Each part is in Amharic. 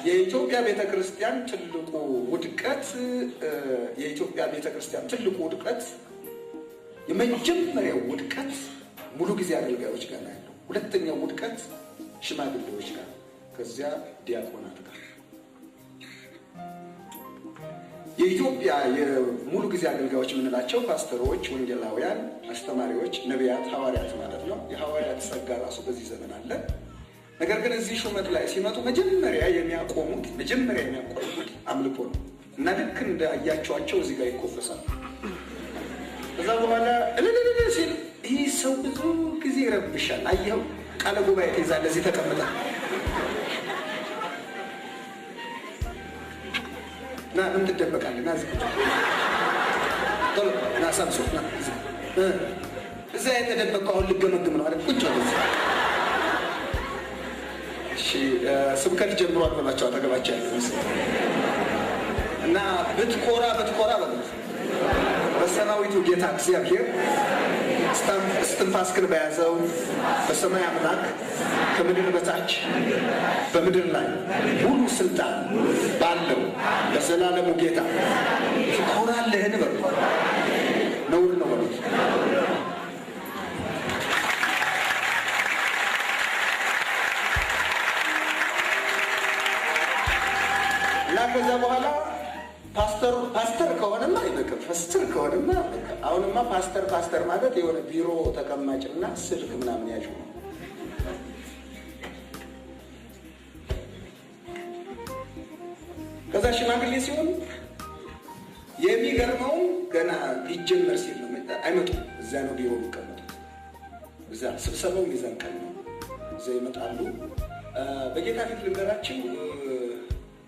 የኢትዮጵያ ቤተክርስቲያን ትልቁ ውድቀት የመጀመሪያው ውድቀት ሙሉ ጊዜ አገልጋዮች ጋር ነው ያለው። ሁለተኛው ውድቀት ሽማግሌዎች ጋር፣ ከዚያ ዲያቆናት ጋር። የኢትዮጵያ የሙሉ ጊዜ አገልጋዮች የምንላቸው ፓስተሮች፣ ወንጌላውያን፣ አስተማሪዎች፣ ነቢያት፣ ሐዋርያት ማለት ነው። የሐዋርያት ጸጋ ራሱ በዚህ ዘመን አለ። ነገር ግን እዚህ ሹመት ላይ ሲመጡ መጀመሪያ የሚያቆሙት አምልኮ ነው እና ልክ እንዳያቸዋቸው እዚህ ጋር ይኮፈሳሉ። ከዛ በኋላ እልልልል ሲል ይህ ሰው ብዙ ጊዜ ይረብሻል። አየኸው ቃለ ጉባኤ ትይዛለህ፣ ለዚህ ተቀምጠ ና ምን ትደበቃለህ? ና እዚህ ቶሎ ና ሳምሶ ና እዛ የተደበቀው አሁን ልገመግም ነው አይደል? ቁጭ በል እሺ። ስብከት ጀምሯል በላቸው አጠገባቸው ያለ እና ብትኮራ በሉት በሰማያዊቱ ጌታ እግዚአብሔር እስትንፋስክን በያዘው በሰማይ አምላክ ከምድር በታች በምድር ላይ ሙሉ ስልጣን ባለው በዘላለሙ ጌታ ትኮራለህን? በሉት። ነውር ነው በሉት። እና ከዛ በኋላ ፓስተር ከሆነማ አይበቅም። ፓስተር ከሆነማ አሁንማ ፓስተር ማለት የሆነ ቢሮ ተቀማጭና ስልክ ምናምን ያዥ ነው። ከዛ ሽማግሌ ሲሆን የሚገርመው ገና ሊጀመር ሲል ነው አይመጡም። እዛ ነው ቢሮ የሚቀመጡት። እዛ ስብሰባው ሚዛን ቀን ነው። እዛ ይመጣሉ። በጌታ ፊት ልንገራችሁ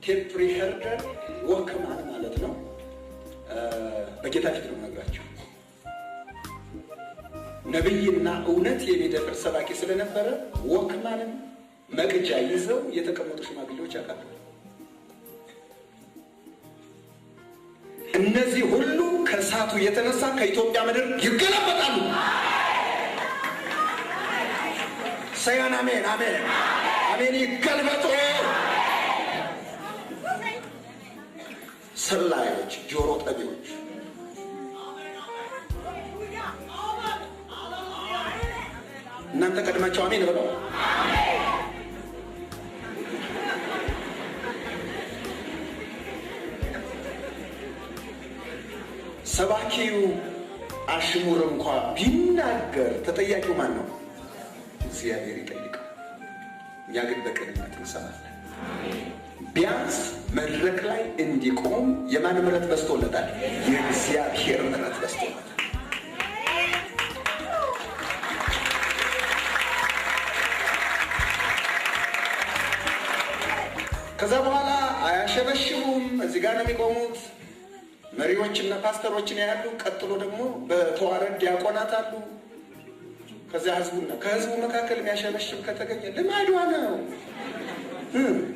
ቴፕ ሪከርደር ወክማን ማለት ነው። በጌታ ፊት ነው የምነግራቸው። ነብይና እውነት የሚደፍር ሰባኪ ስለነበረ ወክማንም መቅጃ ይዘው የተቀመጡ ሽማግሌዎች ያውቃሉ። እነዚህ ሁሉ ከእሳቱ የተነሳ ከኢትዮጵያ ምድር ይገለበጣሉ። ሰያን አሜን፣ አሜን፣ አሜን። ይገልበጡ። ሰላዮች፣ ጆሮ ጠቢዎች እናንተ ቀድማቸው አሜን ብለው ሰባኪው አሽሙር እንኳ ቢናገር ተጠያቂው ማን ነው? እግዚአብሔር ይጠይቀው። እኛ ግን በቅንነት እንሰማለን። ቢያንስ መድረክ ላይ እንዲቆም የማን ምሕረት በዝቶለታል? የእግዚአብሔር ምሕረት በዝቶለታል። ከዛ በኋላ አያሸበሽቡም። እዚህ ጋር ነው የሚቆሙት። መሪዎችና ፓስተሮችን ያሉ፣ ቀጥሎ ደግሞ በተዋረድ ዲያቆናት አሉ። ከዚያ ከህዝቡ መካከል የሚያሸበሽብ ከተገኘ ልማዷ ነው።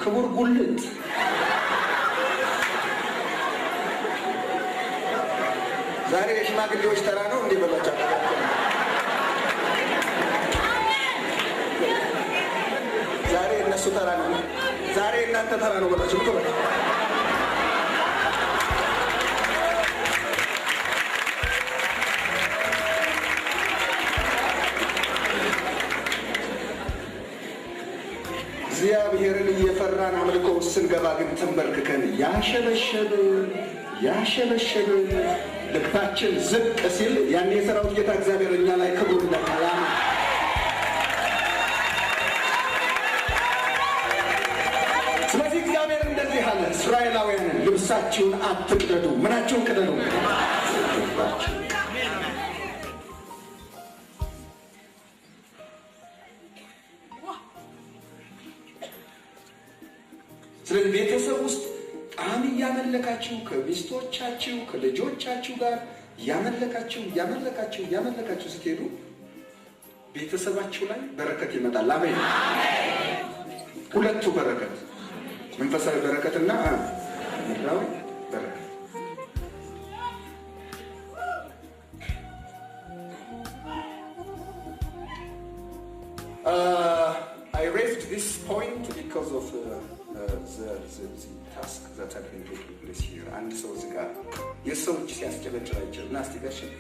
ክቡር ጉልት ዛሬ የሽማግሌዎች ተራ ነው እንዲህ በሏቸው። ዛሬ እነሱ ተራ ነው፣ ዛሬ እናንተ ተራ ነው በሏቸው። እግዚአብሔርን እየፈራን አምልኮ ስንገባ ግን ተንበርክከን ያሸበሸብን ልባችን ዝቅ ሲል ያን የሰራዊት ጌታ እግዚአብሔር እኛ ላይ ክብር ለቃላ። ስለዚህ እግዚአብሔር እንደዚህ አለ፣ እስራኤላውያንን ልብሳችሁን አትቅደዱ። ምናችሁን ቅደዱ? ስለዚህ ቤተሰብ ውስጥ ጣም እያመለካችሁ ከሚስቶቻችሁ ከልጆቻችሁ ጋር እያመለካችሁ ስትሄዱ ቤተሰባችሁ ላይ በረከት ይመጣል። አሜን። ሁለቱ በረከት፣ መንፈሳዊ በረከትና ምድራዊ በረከት። I raised this point because of ታስክ that has been taking place here አንድ ሰው እዚህ ጋር የሰው እጅ ሲያስጨበጭብ አይችልም እና አስቲጋሽን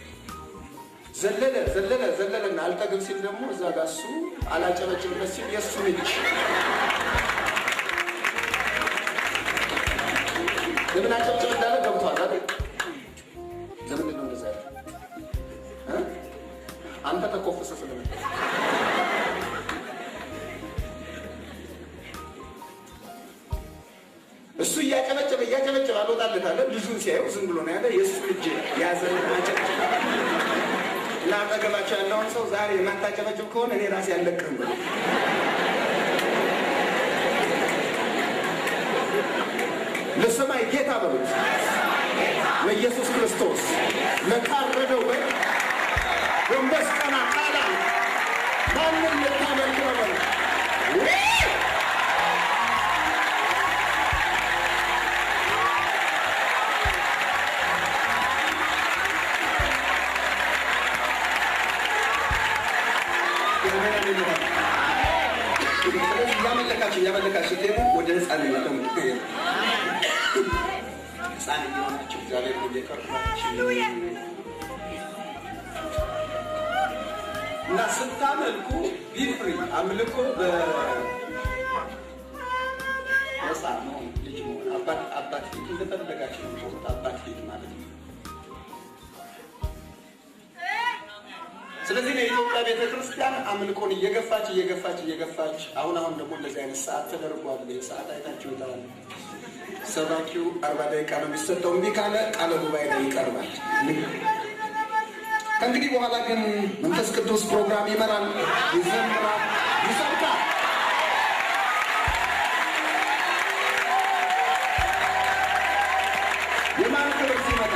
ዘለለና አልጠግብ ሲል ደግሞ እዛ ጋር እሱ አላጨበጭብበት ሲል የእሱ እጅ ለምን አጨብጭብ እንዳለ ገብቷል አይደል? ለምንድን ነው እንደዛ ያለው? አንተ ተኮፍሰ ስለምን እሱ እያጨበጨበ አልወጣለት አለ። ልጁን ሲያየው ዝም ብሎ ነው ያለ። የእሱ እጅ ያዘን አጨብጭብ እና አጠገባቸው ያለውን ሰው ዛሬ የማታጨበጭብ ከሆነ እኔ ራሴ አልለቅህም ብሎ ለሰማይ ጌታ በሉት ለኢየሱስ ክርስቶስ ለታረደው በግ ጎንበስ ቀና ካላ ማንም ልታመልክ ነው በሉት። እያመለካችሁ ደግሞ ወደ ህፃንነት ነው የምትሄዱ። ህፃን እየሆናችሁ እግዚአብሔር እየቀረባችሁ እና ስታመልኩ ቢፍሪ አምልኮ በህፃን ነው ልጅ መሆን አባት ፊት እንደፈለጋችሁ ነው አባት ፊት ማለት ነው። ስለዚህ የኢትዮጵያ ቤተክርስቲያን አምልኮን እየገፋች አሁን ደግሞ እንደዚህ አይነት ሰዓት ተደርጓል። ሰዓት አይታችሁ ይታል። ሰባኪው 40 ደቂቃ ነው የሚሰጠው። እንዲህ ካለ ቃለ ጉባኤ ላይ ይቀርባል። ከእንግዲህ በኋላ ግን መንፈስ ቅዱስ ፕሮግራም ይመራል፣ ይዘምራል፣ ይሰብካል። የማን ክብር ሲመጣ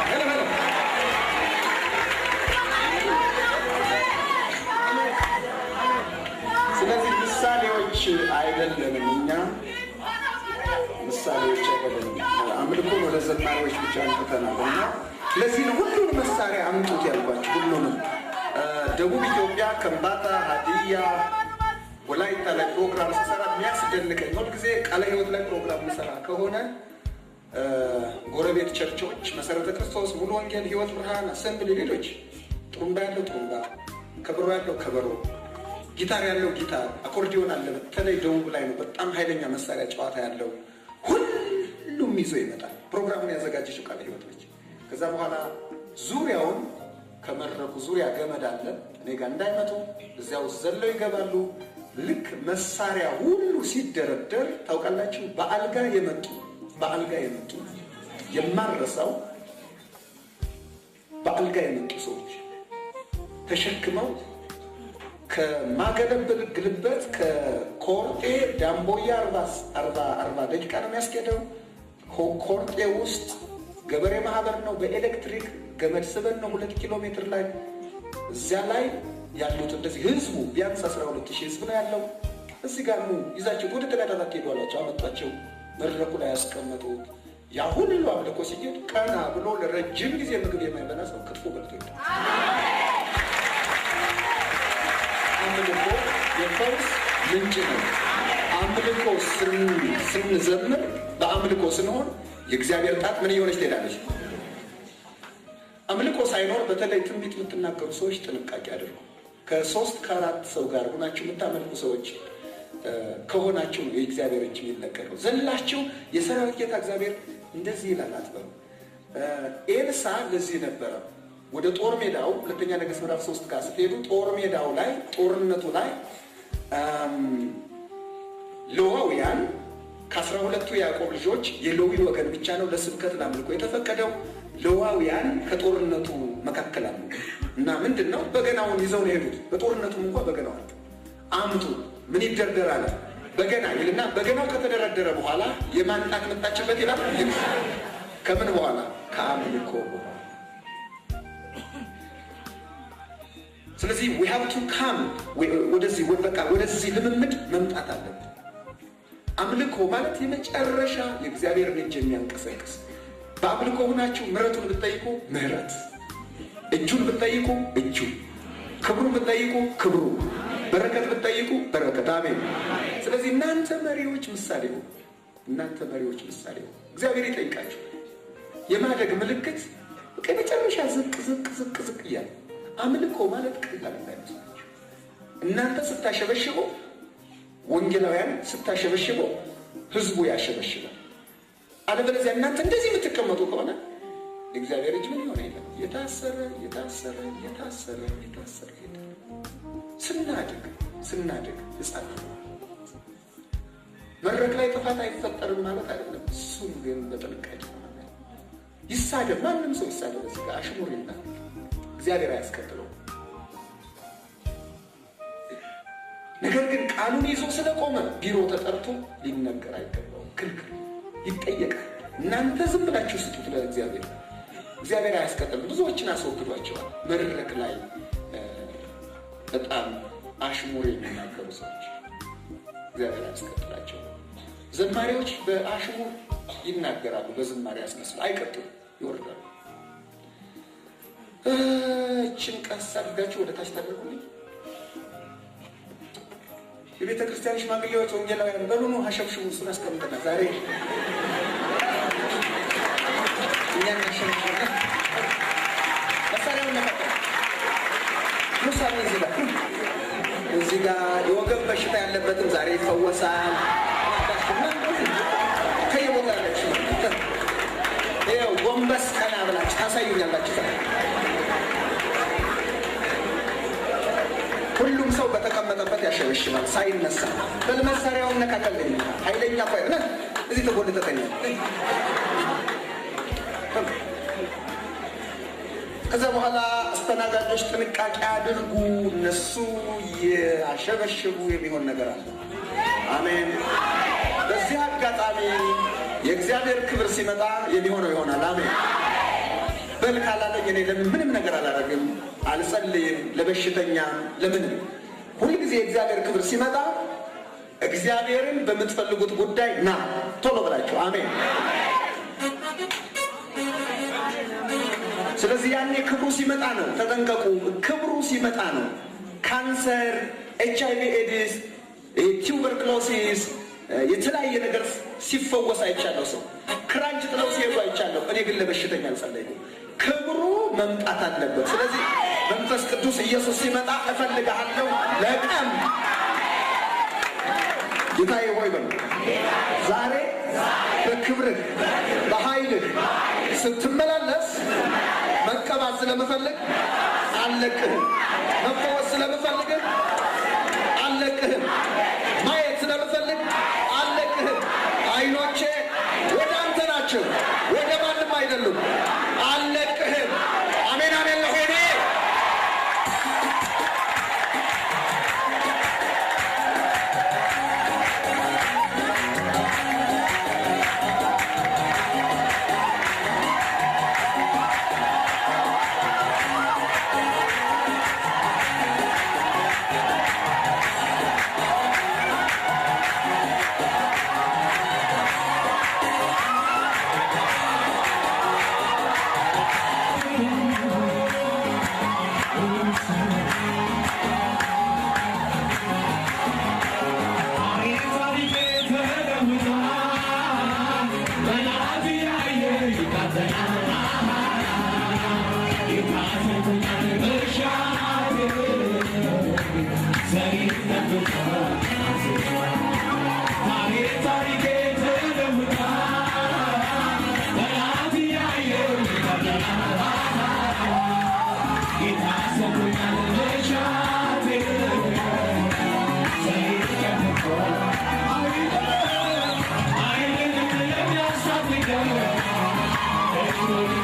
ስለዚህ ምሳሌዎች አይደለንም፣ እኛ ምሳሌዎች አይደለንም። አምልኮን ወደ ዘማሪዎች ብቻ አንጥተናል እና ለዚህ ነው ሁሉንም መሳሪያ አምጡት ያልኳቸው። ሁሉንም ደቡብ ኢትዮጵያ ከምባታ፣ ሀዲያ፣ ወላይታ ላይ ፕሮግራም ስሰራ የሚያስደንቀኝ ሁልጊዜ ቃለ ሕይወት ላይ ፕሮግራም ምሰራ ከሆነ ጎረቤት ቸርቾች መሰረተ ክርስቶስ፣ ሙሉ ወንጌል፣ ሕይወት ብርሃን፣ አሰምብሊ፣ ሌሎች ጥሩምባ ያለው ጥሩምባ፣ ከበሮ ያለው ከበሮ፣ ጊታር ያለው ጊታር፣ አኮርዲዮን አለ። በተለይ ደቡብ ላይ ነው በጣም ኃይለኛ መሳሪያ ጨዋታ ያለው። ሁሉም ይዞ ይመጣል። ፕሮግራሙን ያዘጋጀችው ቃለ ሕይወት ነች። ከዛ በኋላ ዙሪያውን ከመድረኩ ዙሪያ ገመድ አለ። እኔ ጋር እንዳይመጡ እዚያው ዘለው ይገባሉ። ልክ መሳሪያ ሁሉ ሲደረደር ታውቃላችሁ፣ በአልጋ የመጡ የማረሳው በአልጋ የመጡ ሰዎች ተሸክመው ከማገለበል ግልበት ከኮርጤ ዳምቦያ 40 ደቂቃ ነው የሚያስኬደው። ኮርጤ ውስጥ ገበሬ ማህበር ነው። በኤሌክትሪክ ገመድ ስበን ነው 2 ኪሎ ሜትር ላይ እዚያ ላይ ያሉት እንደዚህ ህዝቡ ቢያንስ 12000 ህዝብ ነው ያለው። እዚህ ጋር ነው ይዛቸው ወደ ተጋዳታ ትሄዷላቸው። አመጣቸው መድረኩ ላይ ያስቀመጡት። ያ ሁሉ አምልኮ ሲሄድ ቀና ብሎ ለረጅም ጊዜ ምግብ የማይበላ ሰው ክትፎ በልቶ ይላል። አምልኮ የፈውስ ምንጭ ነው። አምልኮ ስንዘምር በአምልኮ ስንሆን የእግዚአብሔር ጣት ምን እየሆነች ትሄዳለች? አምልኮ ሳይኖር በተለይ ትንቢት የምትናገሩ ሰዎች ጥንቃቄ አድርጉ። ከ3 ከ4 ሰው ጋር ሆናችሁ የምታመልኩ ሰዎች ከሆናችሁ ነው የእግዚአብሔር እጅ የሚለቀቀው። ዘላችሁ የሰራዊት ጌታ እግዚአብሔር እንደዚህ ይላል አትበሉ። ኤልሳ ለዚህ ነበረ ወደ ጦር ሜዳው 2ኛ ነገሥት ምዕራፍ 3 ጋር ስትሄዱ ጦር ሜዳው ላይ ጦርነቱ ላይ ሌዋውያን ከ12ቱ ያዕቆብ ልጆች የሌዊ ወገን ብቻ ነው ለስብከት ለአምልኮ የተፈቀደው። ሌዋውያን ከጦርነቱ መካከል አሉ እና ምንድነው በገናውን ይዘው ነው የሄዱት። በጦርነቱም እንኳን በገናው አምጡ ምን ይደርደራል በገና ይልና በገናው ከተደረደረ በኋላ የማንጣት መጣችበት ይላል። ከምን በኋላ? ከአምልኮ በኋላ። ስለዚህ we have to come ወደዚህ ልምምድ መምጣት አለብን። አምልኮ ማለት የመጨረሻ የእግዚአብሔር እጅ የሚያንቀሳቅስ። በአምልኮ ሆናችሁ ምሕረቱን ብትጠይቁ ምሕረት፣ እጁን ብትጠይቁ እጁ፣ ክብሩን ብትጠይቁ ክብሩ፣ በረከት ብትጠይቁ በረከት። አሜን። ስለዚህ እናንተ መሪዎች ምሳሌ ሁኑ። እናንተ መሪዎች ምሳሌ ነው። እግዚአብሔር ይጠይቃችሁ። የማደግ ምልክት ከመጨረሻ ዝቅ ዝቅ ዝቅ ዝቅ እያለ አምልኮ ማለት ቀላል እንዳይመስላችሁ። እናንተ ስታሸበሽቡ፣ ወንጌላውያን ስታሸበሽቡ ህዝቡ ያሸበሽባል። አለበለዚያ እናንተ እንደዚህ የምትቀመጡ ከሆነ የእግዚአብሔር እጅ ምን ይሆን አይደለም የታሰረ የታሰረ የታሰረ የታሰረ ይሄዳል። ስናድግ ህፃን መድረክ ላይ ጥፋት አይፈጠርም ማለት አይደለም። እሱም ግን በጥንቃቄ ይሳደብ፣ ማንም ሰው ይሳደብ፣ እዚህ ጋር አሽሙር ይላል፣ እግዚአብሔር አያስከትለው። ነገር ግን ቃሉን ይዞ ስለቆመ ቢሮ ተጠርቶ ሊነገር አይገባውም፣ ክልክል፣ ይጠየቃል። እናንተ ዝም ብላችሁ ስጡት ለእግዚአብሔር፣ እግዚአብሔር አያስከትልም። ብዙዎችን አስወግዷቸዋል። መድረክ ላይ በጣም አሽሙር የሚናገሩ ሰዎች እግዚአብሔር አያስከትላቸው። ዘማሪዎች በአሽሙር ይናገራሉ፣ በዝማሬ ያስመስሉ፣ አይቀጥሉ፣ ይወርዳሉ። እችን ቀስ አድርጋችሁ ወደ ታች ታደርጉልኝ። የቤተ ክርስቲያን ሽማግሌዎች፣ ወንጌላውያን በሉኑ አሸብሽቡ። እሱን አስቀምጠና ዛሬ እኛን አሸብሽቡ። መሳሪያውን ነፈጠ ሙሳሌ እዚህ ጋር የወገብ በሽታ ያለበትም ዛሬ ይፈወሳል። ከየቦታ ያለች ይኸው ጎንበስ ቀና ብላችሁ ታሳዩኛላችሁ። ሁሉም ሰው በተቀመጠበት ያሸበሽባል ሳይነሳ። በመሳሪያውን ነካከለኝ ኃይለኛ ፋይ እዚህ ተጎልተተኛ። ከዛ በኋላ አስተናጋጆች ጥንቃቄ አድርጉ። እነሱ ያሸበሽቡ የሚሆን ነገር አለ። አሜን። በዚህ አጋጣሚ የእግዚአብሔር ክብር ሲመጣ የሚሆነው ይሆናል። አሜን። በል ካላለኝ እኔ ለምን ምንም ነገር አላደርግም፣ አልጸልይም፣ ለበሽተኛም ለምንም። ሁልጊዜ የእግዚአብሔር ክብር ሲመጣ እግዚአብሔርን በምትፈልጉት ጉዳይ ና ቶሎ ብላችሁ አሜን። ስለዚህ ያኔ ክብሩ ሲመጣ ነው። ተጠንቀቁ። ክብሩ ሲመጣ ነው። ካንሰር፣ HIV ኤድስ፣ ቱበርክሎሲስ የተለያየ ነገር ሲፈወስ አይቻለሁ። ሰው ክራንች ጥለው ሲሄዱ አይቻለሁ። እኔ ግን ለበሽተኛ አልጸለይኩም። ክብሩ መምጣት አለበት። ስለዚህ መንፈስ ቅዱስ ኢየሱስ ሲመጣ እፈልግሃለሁ ለቀም ጌታዬ ሆይ በሉ። ዛሬ በክብርህ በኃይልህ ስትመላለስ መቀባት ስለምፈልግ አልለቅህም። መፈወስ ስለምፈልግ አልለቅህም። ማየት ስለምፈልግ አልለቅህም። አይኖቼ ወደ አንተ ናቸው፣ ወደ ማንም አይደሉም። አልለቅህም። አሜን አሜን። ለሆነ I